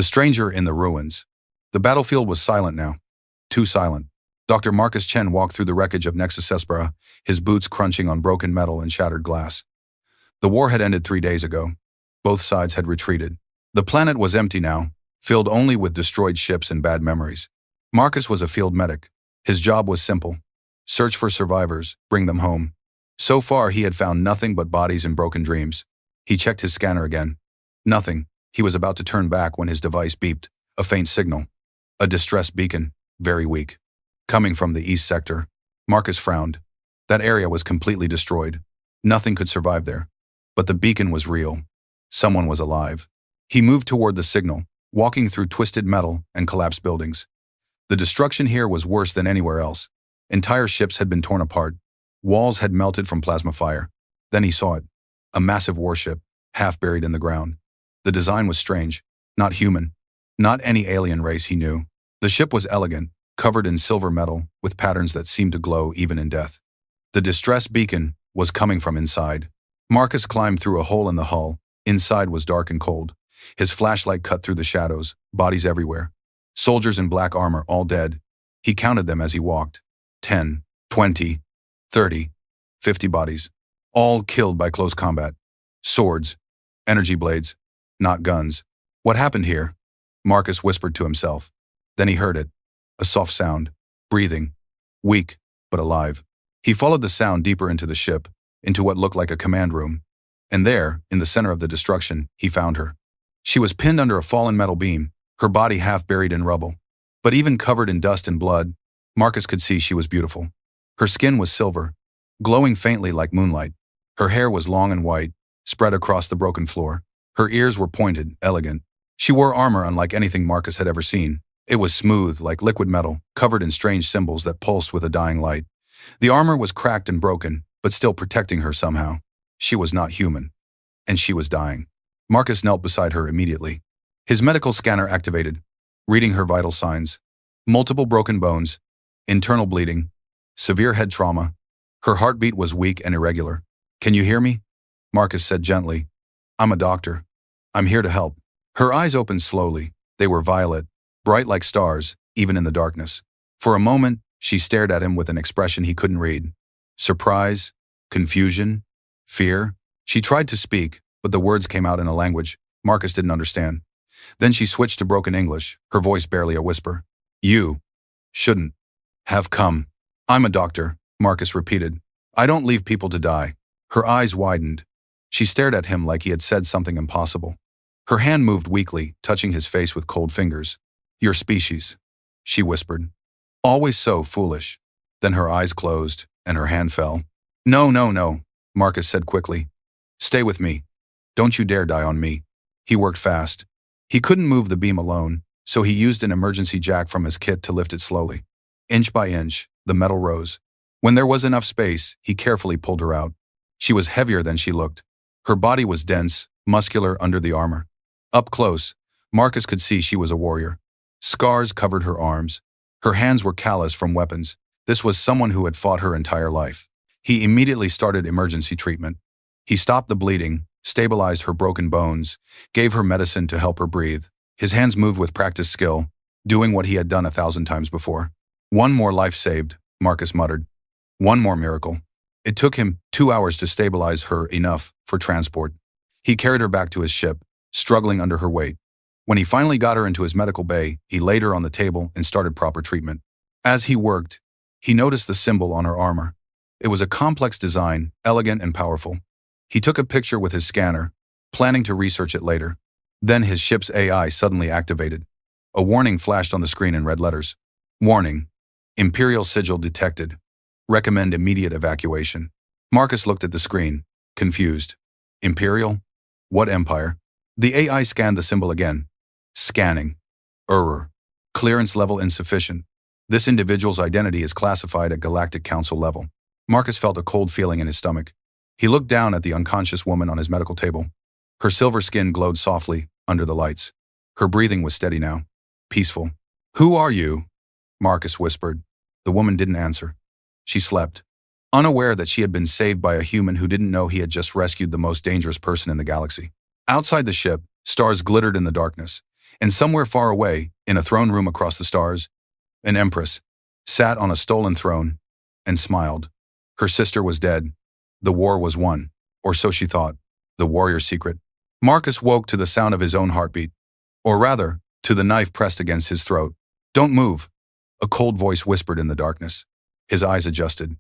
The stranger in the ruins. The battlefield was silent now. Too silent. Dr. Marcus Chen walked through the wreckage of Nexus Espera, his boots crunching on broken metal and shattered glass. The war had ended 3 days ago. Both sides had retreated. The planet was empty now, filled only with destroyed ships and bad memories. Marcus was a field medic. His job was simple. Search for survivors, bring them home. So far he had found nothing but bodies and broken dreams. He checked his scanner again. Nothing. He was about to turn back when his device beeped. A faint signal. A distress beacon, very weak. Coming from the east sector. Marcus frowned. That area was completely destroyed. Nothing could survive there. But the beacon was real. Someone was alive. He moved toward the signal, walking through twisted metal and collapsed buildings. The destruction here was worse than anywhere else. Entire ships had been torn apart. Walls had melted from plasma fire. Then he saw it. A massive warship, half buried in the ground. The design was strange. Not human. Not any alien race he knew. The ship was elegant, covered in silver metal, with patterns that seemed to glow even in death. The distress beacon was coming from inside. Marcus climbed through a hole in the hull. Inside was dark and cold. His flashlight cut through the shadows, bodies everywhere. Soldiers in black armor, all dead. He counted them as he walked. 10, 20, 30, 50 bodies. All killed by close combat. Swords. Energy blades. Not guns. What happened here? Marcus whispered to himself. Then he heard it. A soft sound. Breathing. Weak, but alive. He followed the sound deeper into the ship, into what looked like a command room. And there, in the center of the destruction, he found her. She was pinned under a fallen metal beam, her body half buried in rubble. But even covered in dust and blood, Marcus could see she was beautiful. Her skin was silver, glowing faintly like moonlight. Her hair was long and white, spread across the broken floor. Her ears were pointed, elegant. She wore armor unlike anything Marcus had ever seen. It was smooth, like liquid metal, covered in strange symbols that pulsed with a dying light. The armor was cracked and broken, but still protecting her somehow. She was not human. And she was dying. Marcus knelt beside her immediately. His medical scanner activated, reading her vital signs. Multiple broken bones, internal bleeding, severe head trauma. Her heartbeat was weak and irregular. "Can you hear me?" Marcus said gently. "I'm a doctor. I'm here to help." Her eyes opened slowly. They were violet, bright like stars, even in the darkness. For a moment, she stared at him with an expression he couldn't read. Surprise, confusion, fear. She tried to speak, but the words came out in a language Marcus didn't understand. Then she switched to broken English, her voice barely a whisper. "You shouldn't have come." "I'm a doctor," Marcus repeated. "I don't leave people to die." Her eyes widened. She stared at him like he had said something impossible. Her hand moved weakly, touching his face with cold fingers. "Your species," she whispered. "Always so foolish." Then her eyes closed, and her hand fell. "No, no, no," Marcus said quickly. "Stay with me. Don't you dare die on me." He worked fast. He couldn't move the beam alone, so he used an emergency jack from his kit to lift it slowly. Inch by inch, the metal rose. When there was enough space, he carefully pulled her out. She was heavier than she looked. Her body was dense, muscular under the armor. Up close, Marcus could see she was a warrior. Scars covered her arms. Her hands were callous from weapons. This was someone who had fought her entire life. He immediately started emergency treatment. He stopped the bleeding, stabilized her broken bones, gave her medicine to help her breathe. His hands moved with practiced skill, doing what he had done 1,000 times before. "One more life saved," Marcus muttered. "One more miracle." It took him 2 hours to stabilize her enough for transport. He carried her back to his ship, struggling under her weight. When he finally got her into his medical bay, he laid her on the table and started proper treatment. As he worked, he noticed the symbol on her armor. It was a complex design, elegant and powerful. He took a picture with his scanner, planning to research it later. Then his ship's AI suddenly activated. A warning flashed on the screen in red letters. "Warning. Imperial sigil detected. Recommend immediate evacuation." Marcus looked at the screen, confused. Imperial? What empire? The AI scanned the symbol again. Scanning. Error. Clearance level insufficient. This individual's identity is classified at Galactic Council level. Marcus felt a cold feeling in his stomach. He looked down at the unconscious woman on his medical table. Her silver skin glowed softly under the lights. Her breathing was steady now. Peaceful. "Who are you?" Marcus whispered. The woman didn't answer. She slept, unaware that she had been saved by a human who didn't know he had just rescued the most dangerous person in the galaxy. Outside the ship, stars glittered in the darkness. And somewhere far away, in a throne room across the stars, an empress sat on a stolen throne and smiled. Her sister was dead. The war was won, or so she thought. The warrior's secret. Marcus woke to the sound of his own heartbeat, or rather, to the knife pressed against his throat. "Don't move," a cold voice whispered in the darkness. His eyes adjusted.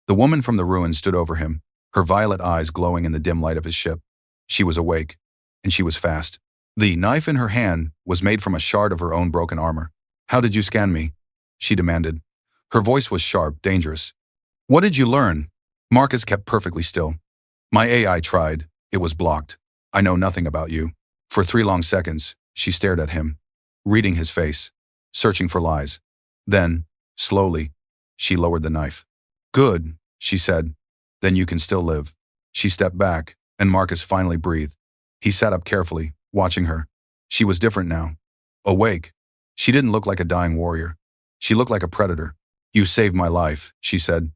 The woman from the ruins stood over him, her violet eyes glowing in the dim light of his ship. She was awake, and she was fast. The knife in her hand was made from a shard of her own broken armor. "How did you scan me?" she demanded. Her voice was sharp, dangerous. "What did you learn?" Marcus kept perfectly still. "My AI tried. It was blocked. I know nothing about you." For 3 long seconds, she stared at him, reading his face, searching for lies. Then, slowly, she lowered the knife. "Good," she said. "Then you can still live." She stepped back, and Marcus finally breathed. He sat up carefully, watching her. She was different now. Awake. She didn't look like a dying warrior. She looked like a predator. "You saved my life," she said.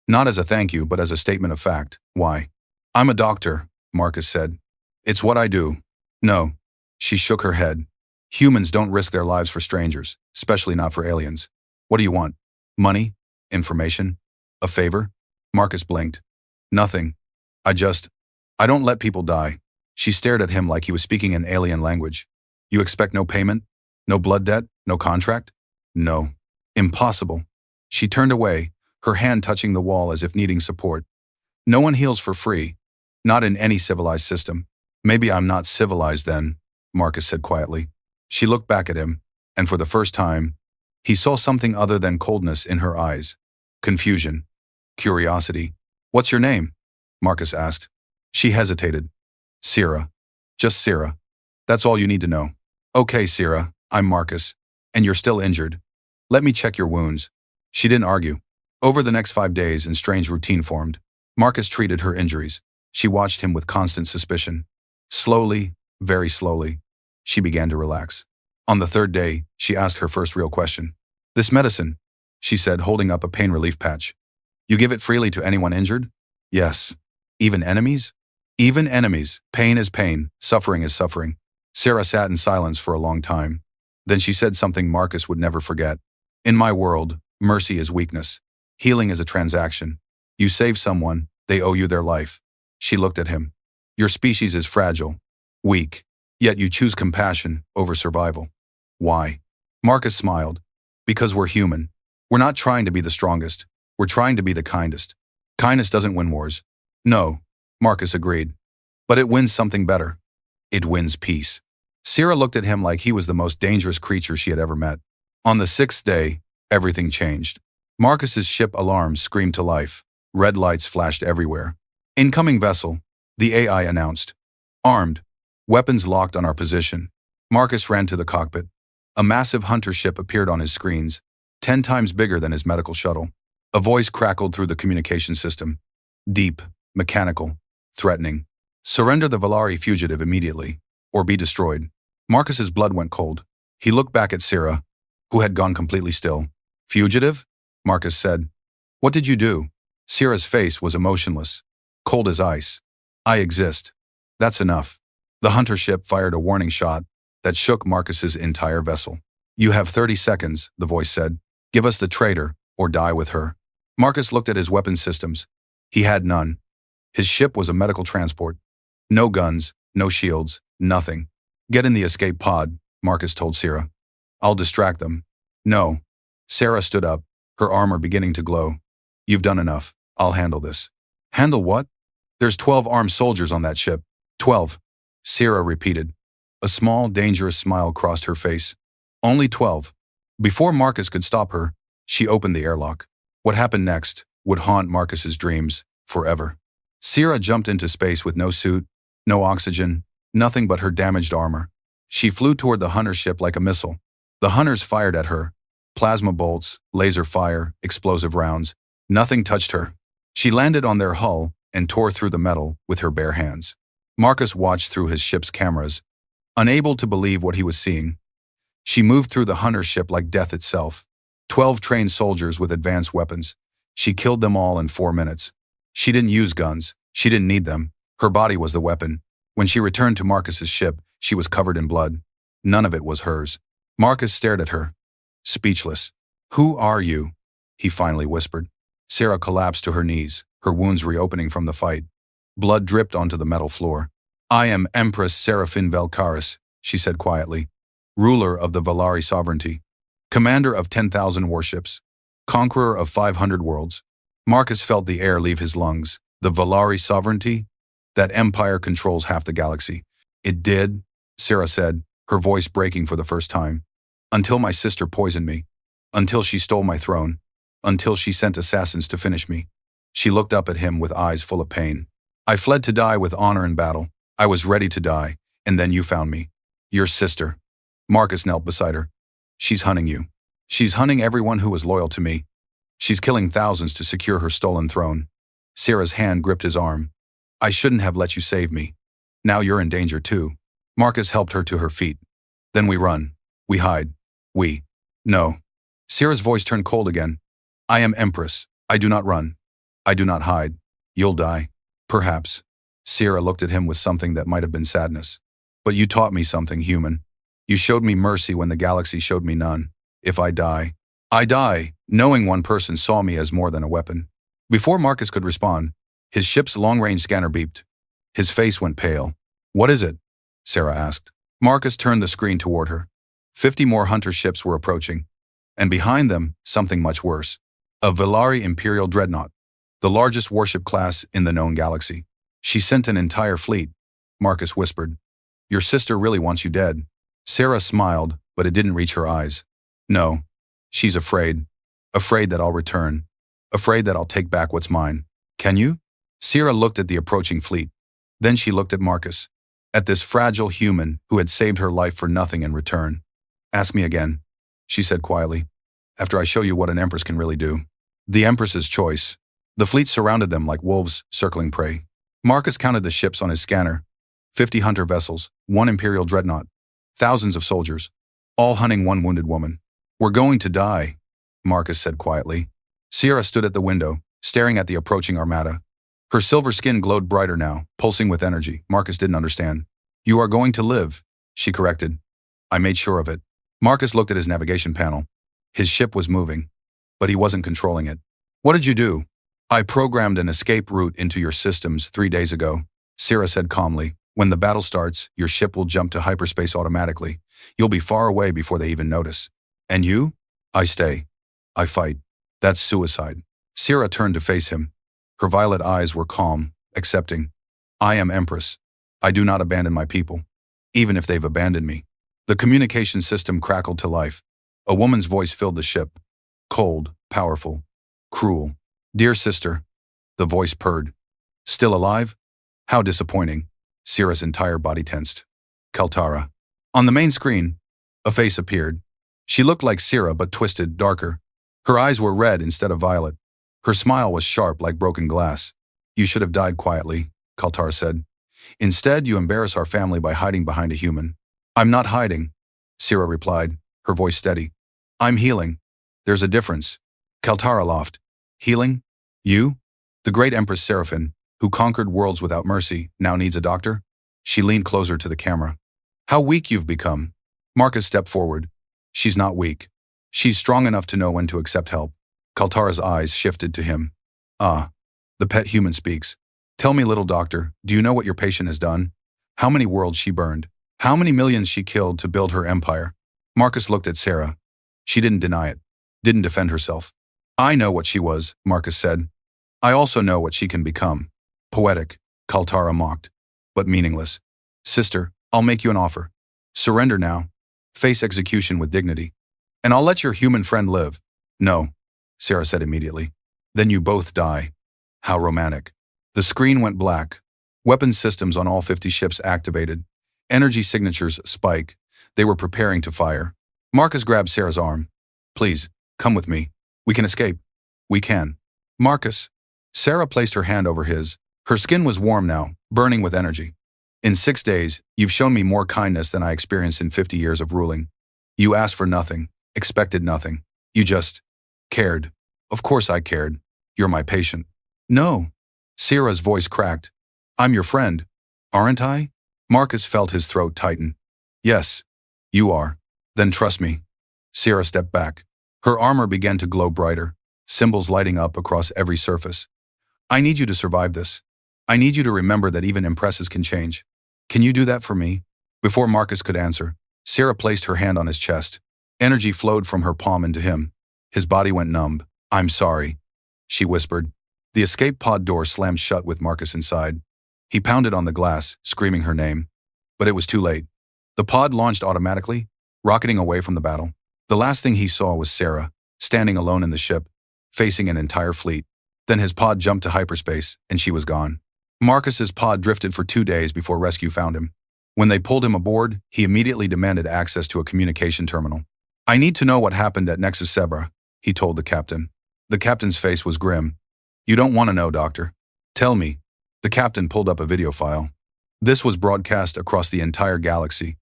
"Not as a thank you, but as a statement of fact." "Why?" "I'm a doctor," Marcus said. "It's what I do." "No." She shook her head. "Humans don't risk their lives for strangers, especially not for aliens." "What do you want? Money? Information? A favor?" Marcus blinked. "Nothing. I don't let people die." She stared at him like he was speaking an alien language. "You expect no payment? No blood debt? No contract?" "No." "Impossible." She turned away, her hand touching the wall as if needing support. "No one heals for free. Not in any civilized system." "Maybe I'm not civilized then," Marcus said quietly. She looked back at him, and for the first time, he saw something other than coldness in her eyes. Confusion. Curiosity. "What's your name?" Marcus asked. She hesitated. "Sierra. Just Sierra. That's all you need to know." "Okay, Sierra, I'm Marcus. And you're still injured. Let me check your wounds." She didn't argue. Over the next 5 days, a strange routine formed. Marcus treated her injuries. She watched him with constant suspicion. Slowly, very slowly, she began to relax. On the 3rd day, she asked her first real question. "This medicine," she said, holding up a pain relief patch. "You give it freely to anyone injured?" "Yes." "Even enemies?" "Even enemies. Pain is pain. Suffering is suffering." Sarah sat in silence for a long time. Then she said something Marcus would never forget. "In my world, mercy is weakness. Healing is a transaction. You save someone, they owe you their life." She looked at him. "Your species is fragile, weak, yet you choose compassion over survival. Why?" Marcus smiled. "Because we're human. We're not trying to be the strongest. We're trying to be the kindest. Kindness doesn't win wars." "No," Marcus agreed. "But it wins something better. It wins peace." Sierra looked at him like he was the most dangerous creature she had ever met. On the 6th day, everything changed. Marcus's ship alarms screamed to life. Red lights flashed everywhere. "Incoming vessel," the AI announced. "Armed. Weapons locked on our position." Marcus ran to the cockpit. A massive hunter ship appeared on his screens, 10 times bigger than his medical shuttle. A voice crackled through the communication system. Deep, mechanical, threatening. "Surrender the Valari fugitive immediately, or be destroyed." Marcus's blood went cold. He looked back at Sierra, who had gone completely still. "Fugitive?" Marcus said. "What did you do?" Sierra's face was emotionless, cold as ice. "I exist. That's enough." The hunter ship fired a warning shot that shook Marcus's entire vessel. "You have 30 seconds, the voice said. "Give us the traitor, or die with her." Marcus looked at his weapon systems. He had none. His ship was a medical transport. No guns, no shields, nothing. "Get in the escape pod," Marcus told Sierra. "I'll distract them." "No." Sarah stood up, her armor beginning to glow. "You've done enough. I'll handle this." "Handle what?" "There's 12 armed soldiers on that ship." 12. Sierra repeated. A small, dangerous smile crossed her face. "Only 12. Before Marcus could stop her, she opened the airlock. What happened next would haunt Marcus's dreams forever. Sierra jumped into space with no suit, no oxygen, nothing but her damaged armor. She flew toward the hunter ship like a missile. The hunters fired at her. Plasma bolts, laser fire, explosive rounds. Nothing touched her. She landed on their hull and tore through the metal with her bare hands. Marcus watched through his ship's cameras, unable to believe what he was seeing. She moved through the hunter ship like death itself. 12 trained soldiers with advanced weapons. She killed them all in 4 minutes. She didn't use guns. She didn't need them. Her body was the weapon. When she returned to Marcus's ship, she was covered in blood. None of it was hers. Marcus stared at her, speechless. "Who are you?" he finally whispered. Sarah collapsed to her knees, her wounds reopening from the fight. Blood dripped onto the metal floor. "I am Empress Seraphine Velkaris," she said quietly, "ruler of the Valari sovereignty, commander of 10,000 warships, conqueror of 500 worlds." Marcus felt the air leave his lungs. The Valari sovereignty? That empire controls half the galaxy. "It did," Sarah said, her voice breaking for the first time. "Until my sister poisoned me. Until she stole my throne. Until she sent assassins to finish me." She looked up at him with eyes full of pain. "I fled to die with honor in battle. I was ready to die, and then you found me. Your sister." Marcus knelt beside her. "She's hunting you. She's hunting everyone who was loyal to me. She's killing thousands to secure her stolen throne." Sarah's hand gripped his arm. "I shouldn't have let you save me. Now you're in danger too." Marcus helped her to her feet. "Then we run. We hide. No." Sarah's voice turned cold again. "I am Empress. I do not run. I do not hide. You'll die. Perhaps." Sarah looked at him with something that might have been sadness. "But you taught me something, human. You showed me mercy when the galaxy showed me none. If I die, I die, knowing one person saw me as more than a weapon." Before Marcus could respond, his ship's long-range scanner beeped. His face went pale. "What is it?" Sarah asked. Marcus turned the screen toward her. 50 more hunter ships were approaching. And behind them, something much worse. A Valari Imperial Dreadnought, the largest warship class in the known galaxy. "She sent an entire fleet," Marcus whispered. "Your sister really wants you dead." Sarah smiled, but it didn't reach her eyes. "No. She's afraid. Afraid that I'll return. Afraid that I'll take back what's mine." "Can you?" Sarah looked at the approaching fleet. Then she looked at Marcus. At this fragile human who had saved her life for nothing in return. "Ask me again," she said quietly, "after I show you what an empress can really do." The empress's choice. The fleet surrounded them like wolves circling prey. Marcus counted the ships on his scanner. 50 hunter vessels, 1 imperial dreadnought, thousands of soldiers, all hunting one wounded woman. "We're going to die," Marcus said quietly. Sierra stood at the window, staring at the approaching armada. Her silver skin glowed brighter now, pulsing with energy. Marcus didn't understand. "You are going to live," she corrected. "I made sure of it." Marcus looked at his navigation panel. His ship was moving, but he wasn't controlling it. "What did you do?" "I programmed an escape route into your systems 3 days ago," Sierra said calmly. "When the battle starts, your ship will jump to hyperspace automatically. You'll be far away before they even notice." "And you?" "I stay. I fight. That's suicide." Sierra turned to face him. Her violet eyes were calm, accepting. "I am Empress. I do not abandon my people, even if they've abandoned me." The communication system crackled to life. A woman's voice filled the ship. Cold, powerful, cruel. "Dear sister," the voice purred. "Still alive? How disappointing." Sierra's entire body tensed. "Kaltara." On the main screen, a face appeared. She looked like Sierra but twisted, darker. Her eyes were red instead of violet. Her smile was sharp like broken glass. "You should have died quietly," Kaltara said. "Instead, you embarrass our family by hiding behind a human." "I'm not hiding," Sierra replied, her voice steady. "I'm healing. There's a difference." Kaltara laughed. "Healing? You? The great Empress Seraphine, who conquered worlds without mercy, now needs a doctor?" She leaned closer to the camera. "How weak you've become." Marcus stepped forward. "She's not weak. She's strong enough to know when to accept help." Kaltara's eyes shifted to him. "Ah, the pet human speaks. Tell me, little doctor, do you know what your patient has done? How many worlds she burned? How many millions she killed to build her empire?" Marcus looked at Sarah. She didn't deny it, didn't defend herself. "I know what she was," Marcus said. "I also know what she can become." "Poetic," Kaltara mocked, "but meaningless." "Sister, I'll make you an offer. Surrender now. Face execution with dignity. And I'll let your human friend live." "No," Sarah said immediately. "Then you both die." How romantic. The screen went black. Weapons systems on all 50 ships activated. Energy signatures spike. They were preparing to fire. Marcus grabbed Sarah's arm. "Please, come with me. We can escape. We can." "Marcus." Sarah placed her hand over his. Her skin was warm now, burning with energy. "In 6 days, you've shown me more kindness than I experienced in 50 years of ruling. You asked for nothing, expected nothing. You just cared. Of course I cared. You're my patient." "No." Sierra's voice cracked. "I'm your friend. Aren't I?" Marcus felt his throat tighten. "Yes, You are. Then trust me. Sierra stepped back. Her armor began to glow brighter, symbols lighting up across every surface. I need you to survive this. I need you to remember that even Empresses can change. Can you do that for me? Before Marcus could answer, Sierra placed her hand on his chest. Energy flowed from her palm into him. His body went numb. I'm sorry, she whispered. The escape pod door slammed shut with Marcus inside. He pounded on the glass, screaming her name. But it was too late. The pod launched automatically, rocketing away from the battle. The last thing he saw was Sarah, standing alone in the ship, facing an entire fleet. Then his pod jumped to hyperspace, and she was gone. Marcus's pod drifted for 2 days before rescue found him. When they pulled him aboard, he immediately demanded access to a communication terminal. I need to know what happened at Nexus Sebra, he told the captain. The captain's face was grim. You don't want to know, Doctor. Tell me. The captain pulled up a video file. This was broadcast across the entire galaxy.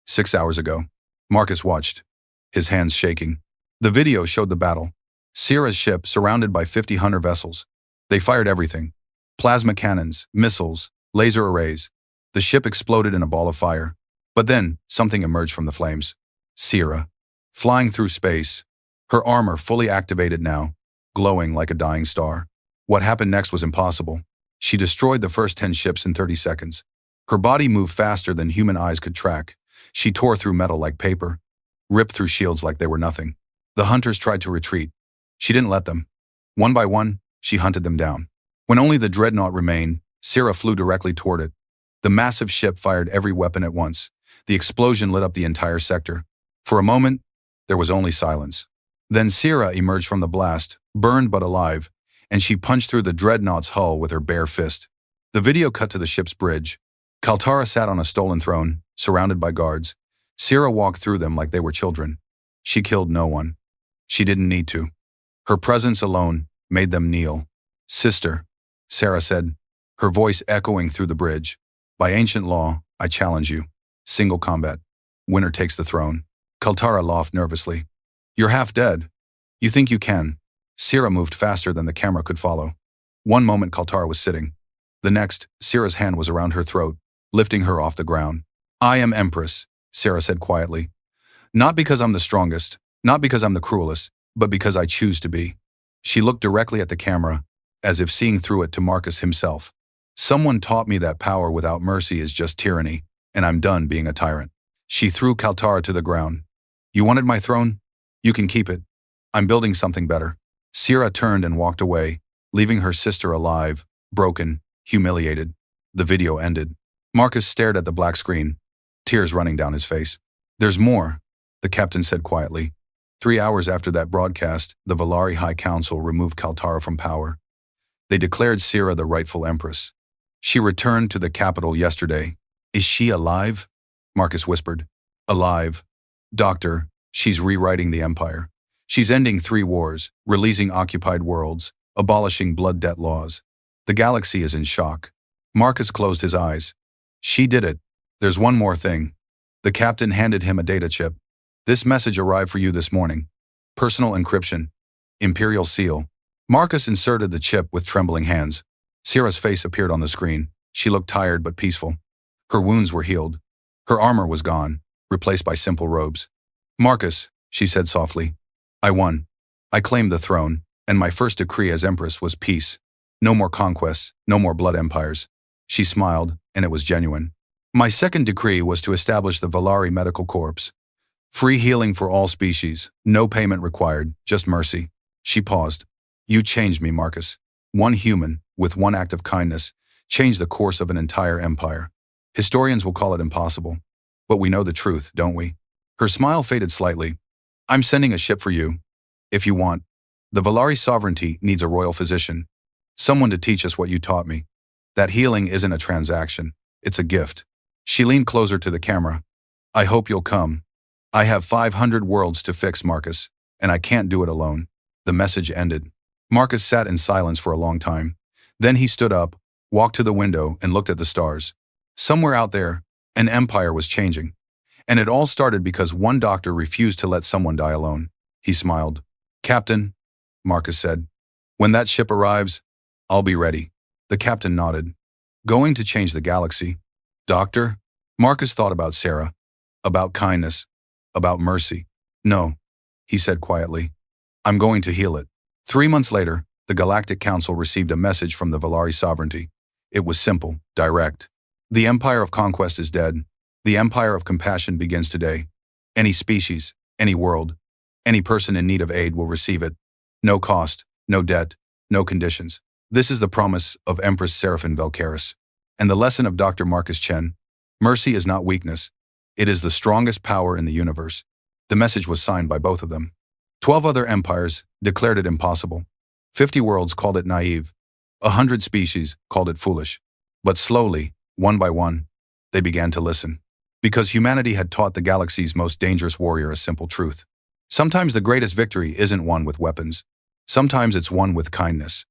6 hours ago. Marcus watched, his hands shaking. The video showed the battle. Sierra's ship surrounded by 50 hunter vessels. They fired everything. Plasma cannons, missiles, laser arrays. The ship exploded in a ball of fire. But then, something emerged from the flames. Sierra, flying through space. Her armor fully activated now, glowing like a dying star. What happened next was impossible. She destroyed the first 10 ships in 30 seconds. Her body moved faster than human eyes could track. She tore through metal like paper, ripped through shields like they were nothing. The hunters tried to retreat. She didn't let them. One by one, she hunted them down. When only the dreadnought remained, Sierra flew directly toward it. The massive ship fired every weapon at once. The explosion lit up the entire sector. For a moment, there was only silence. Then Sierra emerged from the blast, burned but alive, and she punched through the dreadnought's hull with her bare fist. The video cut to the ship's bridge. Kaltara sat on a stolen throne, surrounded by guards. Sierra walked through them like they were children. She killed no one. She didn't need to. Her presence alone made them kneel. Sister, Sarah said, her voice echoing through the bridge. By ancient law, I challenge you. Single combat. Winner takes the throne. Kaltara laughed nervously. You're half dead. You think you can. Sierra moved faster than the camera could follow. One moment Kaltara was sitting. The next, Sierra's hand was around her throat, lifting her off the ground. I am Empress, Sarah said quietly. Not because I'm the strongest, not because I'm the cruelest, but because I choose to be. She looked directly at the camera, as if seeing through it to Marcus himself. Someone taught me that power without mercy is just tyranny, and I'm done being a tyrant. She threw Kaltara to the ground. You wanted my throne? You can keep it. I'm building something better. Sierra turned and walked away, leaving her sister alive, broken, humiliated. The video ended. Marcus stared at the black screen, tears running down his face. There's more, the captain said quietly. 3 hours after that broadcast, the Valari High Council removed Kaltara from power. They declared Sierra the rightful empress. She returned to the capital yesterday. Is she alive? Marcus whispered. Alive. Doctor, she's rewriting the empire. She's ending 3 wars, releasing occupied worlds, abolishing blood debt laws. The galaxy is in shock. Marcus closed his eyes. She did it. There's one more thing. The captain handed him a data chip. This message arrived for you this morning. Personal encryption. Imperial seal. Marcus inserted the chip with trembling hands. Sierra's face appeared on the screen. She looked tired but peaceful. Her wounds were healed. Her armor was gone, replaced by simple robes. Marcus, she said softly, I won. I claimed the throne, and my first decree as empress was peace. No more conquests, no more blood empires. She smiled, and it was genuine. My second decree was to establish the Valari Medical Corps. Free healing for all species, no payment required, just mercy. She paused. You changed me, Marcus. One human, with one act of kindness, changed the course of an entire empire. Historians will call it impossible. But we know the truth, don't we? Her smile faded slightly. I'm sending a ship for you. If you want. The Valari sovereignty needs a royal physician. Someone to teach us what you taught me. That healing isn't a transaction. It's a gift. She leaned closer to the camera. I hope you'll come. I have 500 worlds to fix, Marcus, and I can't do it alone. The message ended. Marcus sat in silence for a long time. Then he stood up, walked to the window, and looked at the stars. Somewhere out there, an empire was changing. And it all started because one doctor refused to let someone die alone. He smiled. Captain, Marcus said, when that ship arrives, I'll be ready. The captain nodded. Going to change the galaxy. Doctor? Marcus thought about Sarah, about kindness, About mercy. No, he said quietly. I'm going to heal it. 3 months later, the Galactic Council received a message from the Valari sovereignty. It was simple, direct. The Empire of Conquest is dead. The Empire of Compassion begins today. Any species, any world, any person in need of aid will receive it. No cost, no debt, no conditions. This is the promise of Empress Seraphine Velcaris. And the lesson of Dr. Marcus Chen. Mercy is not weakness. It is the strongest power in the universe. The message was signed by both of them. 12 other empires declared it impossible. 50 worlds called it naive. 100 species called it foolish. But slowly, one by one, they began to listen. Because humanity had taught the galaxy's most dangerous warrior a simple truth. Sometimes the greatest victory isn't won with weapons. Sometimes it's won with kindness.